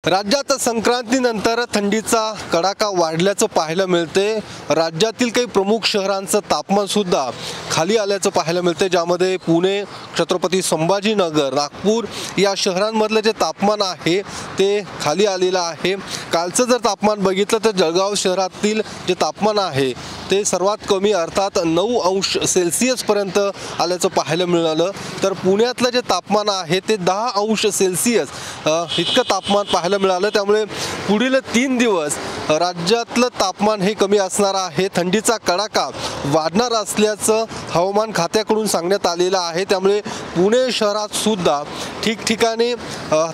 राज्यात संक्रांतीनंतर थंडीचा कडाका वाढल्याचं पाहायला मिळते। राज्यातील काही प्रमुख शहरांचं तापमान सुद्धा खाली आल्याचं पाहायला मिळते, ज्यामध्ये पुणे, छत्रपती संभाजीनगर, नागपूर या शहरांमधलं जे तापमान आहे ते खाली आलेलं आहे। कालचं जर तापमान बघितलं तर जळगाव शहरातील जे तापमान आहे ते सर्वात कमी अर्थात 9 अंश सेल्सिअस पर्यंत आल्याचं पाहायला मिळालं। तर पुण्यातलं जे तापमान आहे ते 10 अंश सेल्सिअस इतकं तापमान पाहायला मिळालं। त्यामुळे पुढील 3 दिवस राज्यातलं तापमान हे कमी असणार आहे, थंडीचा कडाका वाढणार असल्याचं हवामान खात्याकडून सांगण्यात आलेलं आहे। त्यामुळे पुणे शहरात सुद्धा ठिकठिकाणी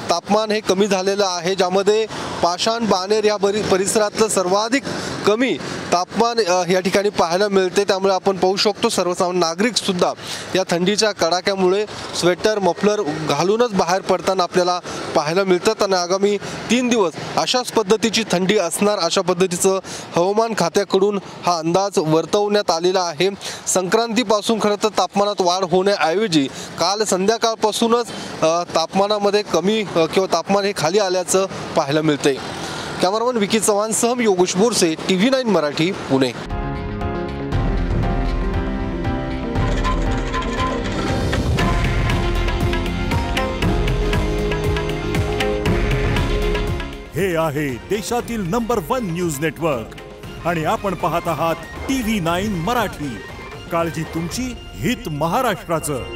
तापमान हे कमी झालेलं आहे, ज्यामध्ये पाषाण बाणेर या परिसरातलं सर्वाधिक कमी तापमान या ठिकाणी पाहायला मिळते। त्यामुळे आपण पाहू शकतो सर्वसामान्य नागरिक सुद्धा या थंडीच्या कडाक्यामुळे स्वेटर मफलर घालूनच बाहेर पडताना आपल्याला पाहायला मिळतात आणि आगामी 3 दिवस अशाच पद्धतीची थंडी असणार, अशा पद्धतीचं हवामान खात्याकडून हा अंदाज वर्तवण्यात आलेला आहे। संक्रांतीपासून खरं तर तापमानात वाढ होण्याऐवजी काल संध्याकाळपासूनच तापमानामध्ये कमी किंवा तापमान हे खाली आल्याचं पाहायला मिळते। कॅमेरामन विकी चव्हाण सह योगेश बोरसे, TV9 मराठी, पुणे। हे आहे देशातील नंबर 1 न्यूज नेटवर्क आणि आपण पाहत आहात TV9 मराठी। काळजी तुमची, हित महाराष्ट्राचं।